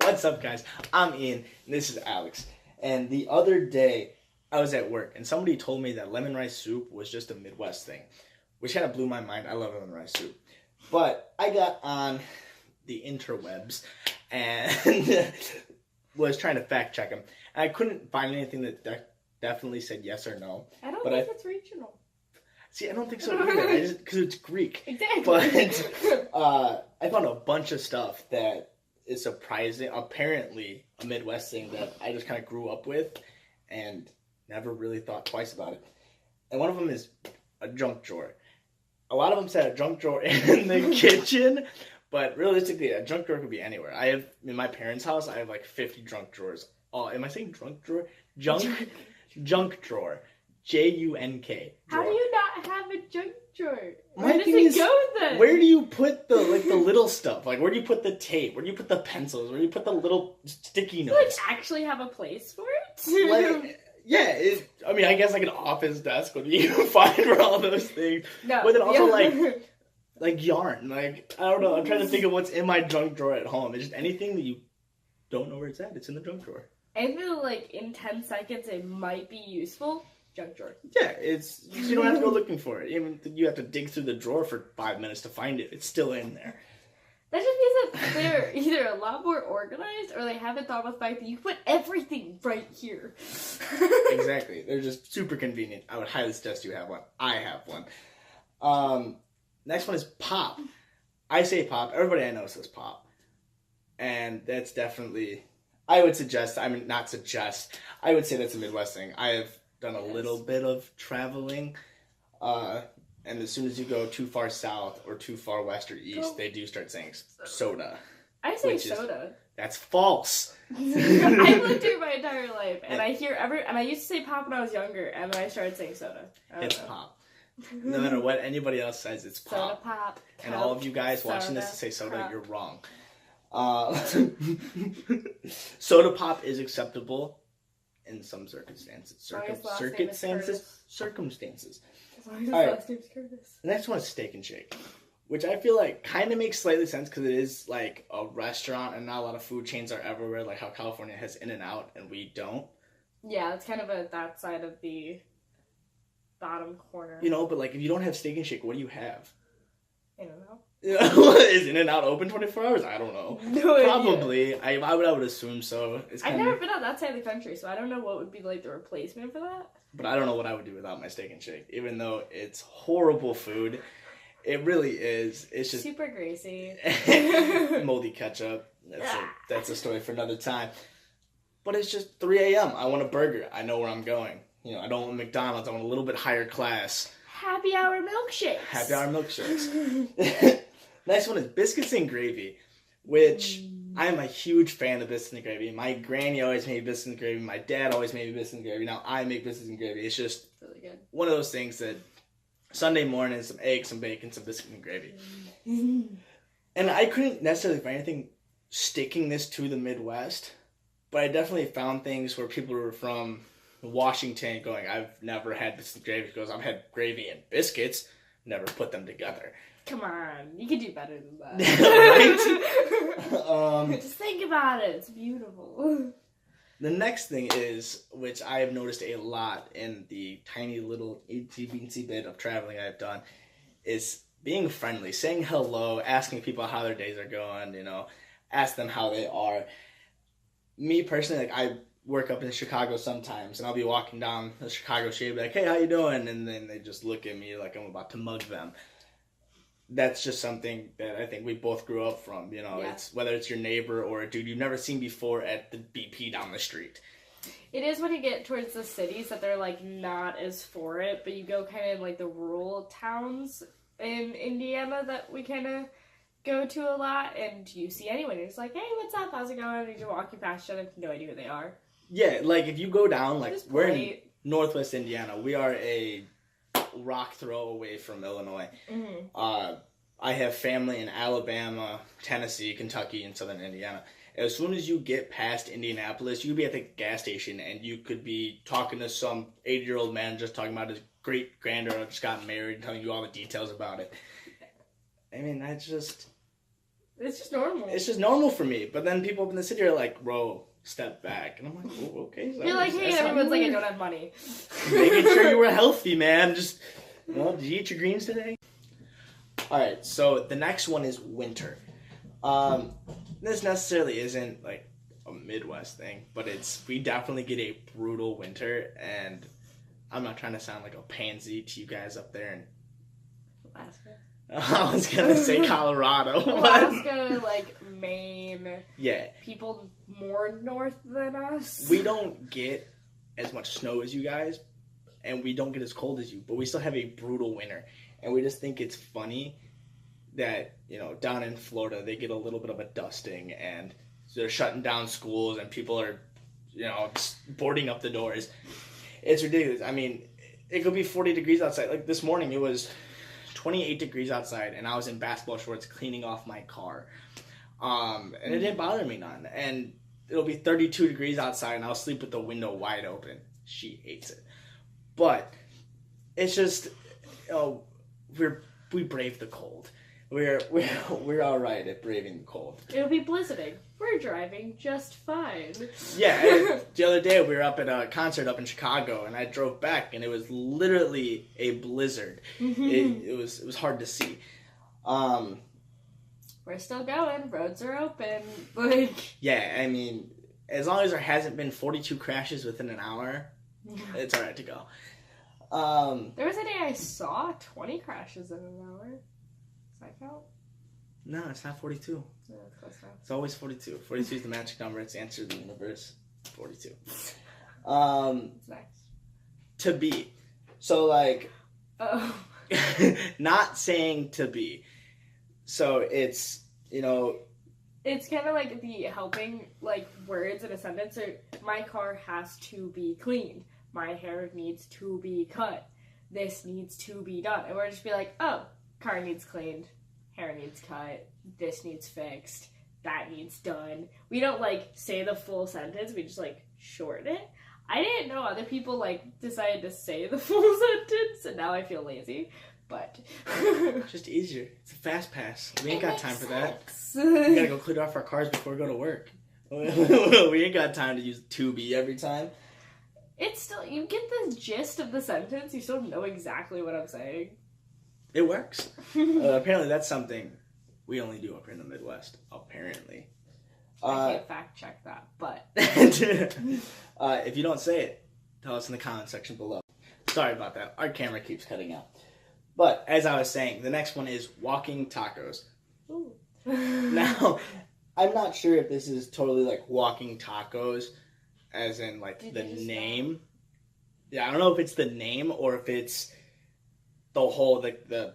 What's up, guys? I'm Ian, and this is Alex. And the other day, I was at work, and somebody told me that lemon rice soup was just a Midwest thing, which kind of blew my mind. I love lemon rice soup. But I got on the interwebs and was trying to fact check them. And I couldn't find anything that definitely said yes or no. I don't think it's regional. See, I don't think so either. Because it's Greek. Exactly. But I found a bunch of stuff that is surprising. Apparently, a Midwest thing that I just kind of grew up with and never really thought twice about it. And one of them is a junk drawer. A lot of them said a junk drawer in the kitchen, but realistically, a junk drawer could be anywhere. I have, in my parents' house, I have like 50 junk drawers. Oh, am I saying drunk drawer? Junk drawer. J-U-N-K. How do you not have a junk drawer? Where does it go then? Where do you put the little stuff? Like, where do you put the tape? Where do you put the pencils? Where do you put the little sticky notes? Do you actually have a place for it? Yeah, I mean, I guess like an office desk would be fine for all those things. No. But then also like yarn. Like, I don't know. I'm trying to think of what's in my junk drawer at home. It's just anything that you don't know where it's at. It's in the junk drawer. I feel like in 10 seconds it might be useful. Junk drawer. Yeah, you don't have to go looking for it. Even you have to dig through the drawer for 5 minutes to find it. It's still in there. That just means that they're either a lot more organized or they haven't thought about the fact that you put everything right here. Exactly. They're just super convenient. I would highly suggest you have one. I have one. Next one is pop. I say pop. Everybody I know says pop. And that's definitely, I would say that's a Midwest thing. I have done a little bit of traveling. And as soon as you go too far south or too far west or east, they do start saying soda. I say soda. That's false. I've lived here my entire life, and I used to say pop when I was younger, and then I started saying soda. It's pop. No matter what anybody else says, it's pop. Soda pop. And all of you guys watching this to say soda, pop. You're wrong. Soda pop is acceptable in some circumstances. Circumstances. As long as his last name's Curtis. The next one is Steak and Shake, which I feel like kind of makes slightly sense because it is like a restaurant and not a lot of food chains are everywhere, like how California has In-N-Out and we don't. Yeah, it's kind of that side of the bottom corner. You know, but like if you don't have Steak and Shake, what do you have? In-N-Out. Is In-N-Out open 24 hours? I don't know. No Probably. Idea. I would assume so. I've never been on that side of the country, so I don't know what would be like the replacement for that. But I don't know what I would do without my Steak and Shake. Even though it's horrible food, it really is. It's just super greasy. Moldy ketchup. That's a story for another time. But it's just 3 a.m. I want a burger. I know where I'm going. You know, I don't want McDonald's. I want a little bit higher class. Happy hour milkshakes. Next one is biscuits and gravy, which I'm a huge fan of biscuits and gravy. My granny always made biscuits and gravy. My dad always made biscuits and gravy. Now I make biscuits and gravy. It's just really good. One of those things that Sunday morning, some eggs, some bacon, some biscuits and gravy. And I couldn't necessarily find anything sticking this to the Midwest, but I definitely found things where people were from Washington going, I've never had biscuits and gravy. Because I've had gravy and biscuits, never put them together. Come on, you can do better than that. Right? Just think about it. It's beautiful. The next thing is, which I have noticed a lot in the tiny little itsy-beatsy bit of traveling I've done, is being friendly, saying hello, asking people how their days are going, you know, ask them how they are. Me personally, like I work up in Chicago sometimes, and I'll be walking down the Chicago street, be like, hey, how you doing? And then they just look at me like I'm about to mug them. That's just something that I think we both grew up from, you know, It's whether it's your neighbor or a dude you've never seen before at the BP down the street. It is when you get towards the cities that they're like not as for it, but you go kind of like the rural towns in Indiana that we kind of go to a lot, and you see anyone who's like, hey, what's up, how's it going? And you're walking past each other, have no idea who they are. Yeah, like if you go down, like we're in Northwest Indiana, we are a rock throw away from Illinois. Mm-hmm. I have family in Alabama, Tennessee, Kentucky, and Southern Indiana. As soon as you get past Indianapolis, you'd be at the gas station and you could be talking to some 80-year-old man just talking about his great-granddaughter just got married and telling you all the details about it. I mean, It's just normal. It's just normal for me. But then people up in the city are like, bro, step back. And I'm like, oh, okay. So you're like, hey, everyone's like, I don't have money. Making sure you were healthy, man. Just, did you eat your greens today? All right, so the next one is winter. This necessarily isn't like a Midwest thing, but we definitely get a brutal winter, and I'm not trying to sound like a pansy to you guys up there in Alaska. I was gonna say Colorado. Alaska, like Maine. Yeah. People more north than us. We don't get as much snow as you guys, and we don't get as cold as you, but we still have a brutal winter. And we just think it's funny that, down in Florida, they get a little bit of a dusting, and they're shutting down schools, and people are, boarding up the doors. It's ridiculous. I mean, it could be 40 degrees outside. Like this morning, it was 28 degrees outside, and I was in basketball shorts cleaning off my car. And it didn't bother me none. And it'll be 32 degrees outside, and I'll sleep with the window wide open. She hates it. But it's just, we brave the cold. We're all right at braving the cold. It'll be blizzarding. We're driving just fine. Yeah, the other day we were up at a concert up in Chicago, and I drove back, and it was literally a blizzard. It was hard to see. We're still going. Roads are open. Yeah, I mean, as long as there hasn't been 42 crashes within an hour, it's all right to go. There was a day I saw 20 crashes in an hour. Does that count? No, it's not 42. Yeah, that's close enough. It's always 42. 42 is the magic number. It's the answer to the universe. 42. What's next? To be. So, like... Oh. not saying to be. So, it's, It's kind of like the helping, words in a sentence. Or, my car has to be cleaned. My hair needs to be cut. This needs to be done. And we're just be like, oh, car needs cleaned. Hair needs cut. This needs fixed. That needs done. We don't, say the full sentence. We just, shorten it. I didn't know other people, decided to say the full sentence, and now I feel lazy. But... it's just easier. It's a fast pass. We ain't got time for that. We gotta go clean off our cars before we go to work. We ain't got time to use to be every time. It's still... You get the gist of the sentence. You still know exactly what I'm saying. It works. Apparently that's something we only do up here in the Midwest. Apparently. I can't fact check that, but... if you don't say it, tell us in the comment section below. Sorry about that. Our camera keeps cutting out. But, as I was saying, the next one is walking tacos. Ooh. Now, I'm not sure if this is totally walking tacos, as in the name. Yeah, I don't know if it's the name or if it's the whole, the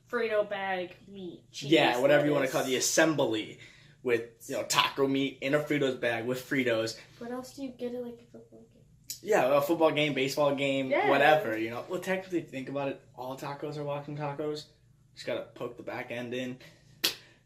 Frito bag meat. Cheese, yeah, whatever you want to call it, the assembly with, taco meat in a Fritos bag with Fritos. What else do you get at a football game? Yeah, a football game, baseball game, whatever, Well, technically, think about it, all tacos are walking tacos. Just gotta poke the back end in.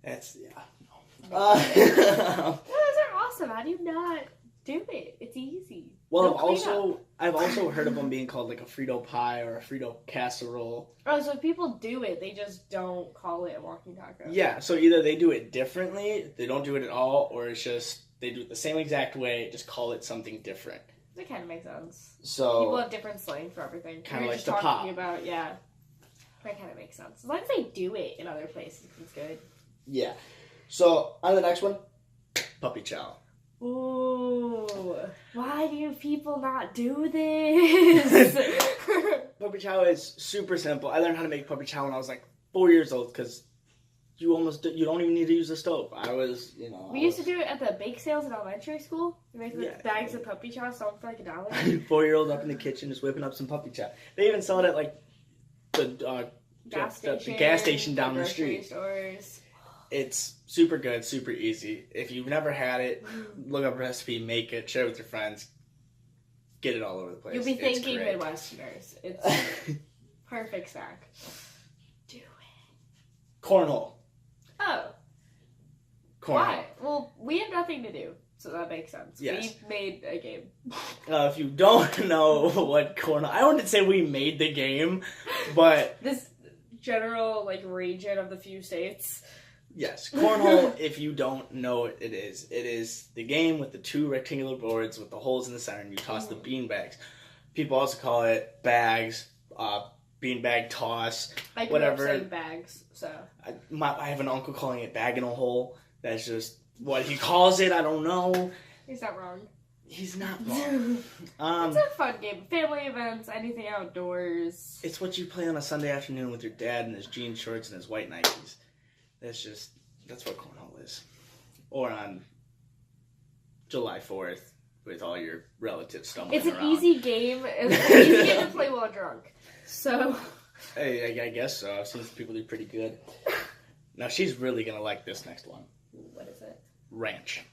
That's, no. Those are awesome. How do you not do it? It's easy. Well, I've also heard of them being called a Frito pie or a Frito casserole. Oh, so if people do it, they just don't call it a walking taco. Yeah, so either they do it differently, they don't do it at all, or it's just they do it the same exact way, just call it something different. That kind of makes sense. So people have different slang for everything. Kind of like just the pop. About, that kind of makes sense. As long as they do it in other places, it's good. Yeah. So, on the next one, puppy chow. Ooh, why do people not do this? Puppy chow is super simple. I learned how to make puppy chow when I was 4 years old because you don't even need to use a stove. We used to do it at the bake sales in elementary school. We make bags of puppy chow, sell them for $1. 4-year-old up in the kitchen just whipping up some puppy chow. They even sell it at the gas station down the street. Stores. It's super good, super easy. If you've never had it, look up a recipe, make it, share it with your friends. Get it all over the place. You'll be thanking Midwesterners. It's perfect snack. Do it. Cornhole. Oh. Cornhole. Why? Well, we have nothing to do, so that makes sense. Yes. We made a game. If you don't know what cornhole... I wouldn't say we made the game, but... This general, region of the few states... Yes, cornhole, if you don't know what it is the game with the 2 rectangular boards with the holes in the center and you toss the bean bags. People also call it bags, beanbag toss, I whatever. I saying bags, so. I have an uncle calling it bag in a hole. That's just what he calls it. I don't know. He's not wrong. He's not wrong. It's a fun game. Family events, anything outdoors. It's what you play on a Sunday afternoon with your dad in his jean shorts and his white Nikes. That's what cornhole is. Or on July 4th with all your relatives stumbling around. It's an easy game. It's an easy game to play while drunk. So. Hey, I guess so. I've seen people do pretty good. Now, she's really going to like this next one. What is it? Ranch.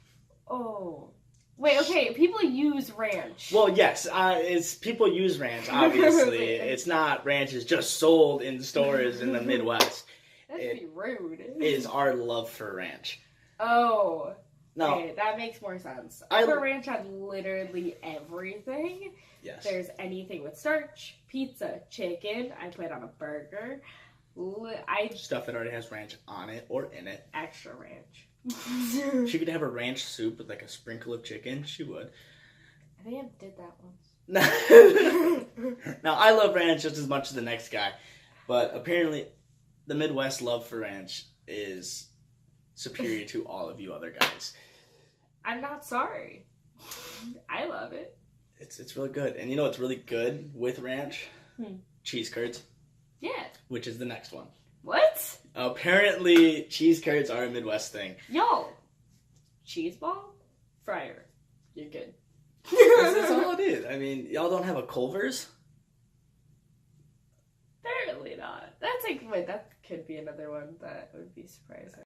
Oh. Wait, okay. People use ranch. Well, yes. It's people use ranch, obviously. It's not ranch is just sold in stores in the Midwest. That'd be rude. It is our love for ranch. Oh. No. Okay, that makes more sense. I put ranch on literally everything. Yes. There's anything with starch, pizza, chicken. I put it on a burger. Stuff that already has ranch on it or in it. Extra ranch. She could have a ranch soup with like a sprinkle of chicken. She would. I think I did that once. Now, I love ranch just as much as the next guy. But apparently, the Midwest love for ranch is superior to all of you other guys. I'm not sorry. I love it. It's really good. And you know what's really good with ranch? Cheese curds. Yeah. Which is the next one. What? Apparently, cheese curds are a Midwest thing. Yo. Cheese ball? Fryer. You're good. That's all it is. I mean, y'all don't have a Culver's? Apparently not. That's like, wait, that could be another one that would be surprising.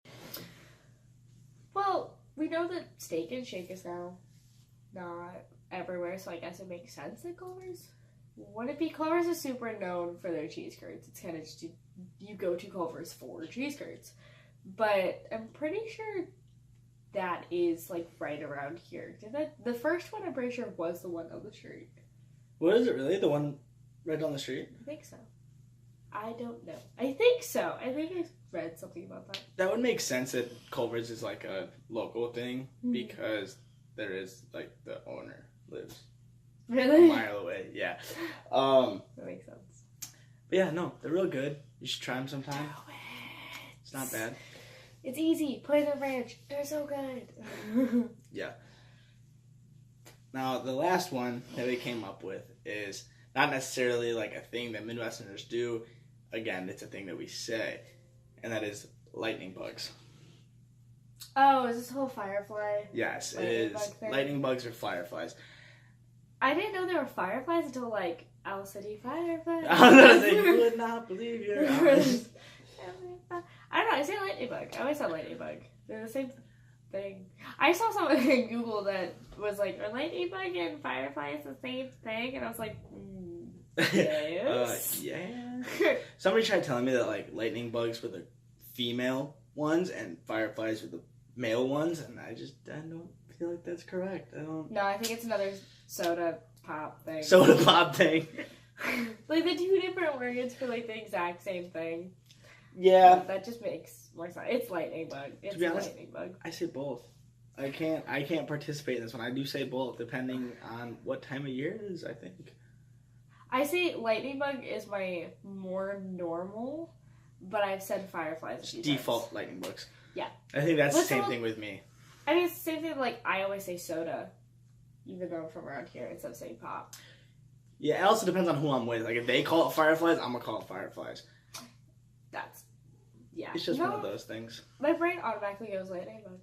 Well, we know that Steak and Shake is now not everywhere, so I guess it makes sense that Culver's. Would it be Culver's is super known for their cheese curds? It's kind of just you go to Culver's for cheese curds, but I'm pretty sure that is like right around here. The first one I'm pretty sure was the one on the street. What is it really? The one right down the street? I think so. I don't know. I think so. I think I read something about that. That would make sense that Culver's is like a local thing because there is like the owner lives really a mile away. Yeah. That makes sense. But yeah, no, they're real good. You should try them sometime. It's not bad. It's easy. Play the ranch. They're so good. Yeah. Now, the last one that we came up with is not necessarily like a thing that Midwesterners do. Again, it's a thing that we say, and that is lightning bugs. Oh, is this whole firefly? Yes, it is. Lightning bugs or fireflies. I didn't know there were fireflies until like Owl City Fireflies. You would not believe your eyes. I don't know. I say lightning bug. I always said lightning bug. They're the same thing. I saw something in Google that was like, "Are lightning bug and fireflies the same thing?" And I was like, yes. Yeah. Somebody tried telling me that like lightning bugs were the female ones and fireflies were the male ones, and I don't feel like that's correct. No, I think it's another soda pop thing. Soda pop thing. Like the two different words for like the exact same thing. Yeah. That just makes more sense. It's lightning bug. It's to be honest, lightning bug. I say both. I can't participate in this one. I do say both, depending on what time of year it is, I think. I say lightning bug is my more normal, but I've said fireflies a few default times. lightning bugs. Yeah. I think that's the same thing with me. I mean, it's the same thing, like, I always say soda, even though I'm from around here, instead of saying pop. Yeah, it also depends on who I'm with. Like, if they call it fireflies, I'm gonna call it fireflies. Yeah. It's just one of those things. My brain automatically goes lightning bug.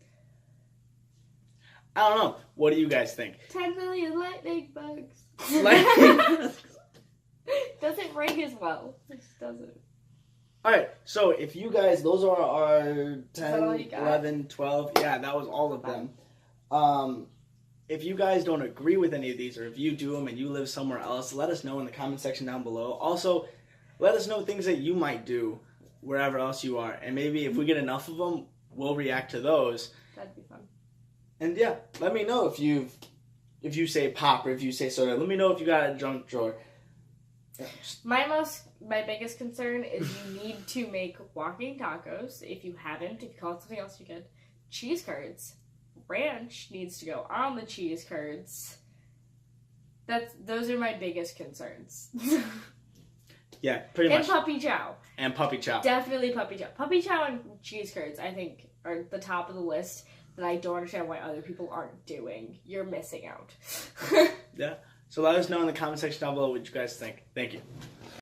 I don't know. What do you guys think? 10 million lightning bugs. Lightning bugs. Doesn't ring as well. It just doesn't. Alright, so if you guys, those are our 10, 11, 12. Yeah, that was all of them. If you guys don't agree with any of these, or if you do them and you live somewhere else, let us know in the comment section down below. Also, let us know things that you might do wherever else you are. And maybe if we get enough of them, we'll react to those. That'd be fun. And yeah, let me know if you say pop or if you say soda. Let me know if you got a junk drawer. My biggest concern is you need to make walking tacos. If you haven't, if you call it something else, you could. Cheese curds. Ranch needs to go on the cheese curds. Those are my biggest concerns. Yeah, pretty much. And puppy chow. And puppy chow. Definitely puppy chow. Puppy chow and cheese curds, I think, are at the top of the list that I don't understand why other people aren't doing. You're missing out. Yeah. So let us know in the comment section down below what you guys think. Thank you.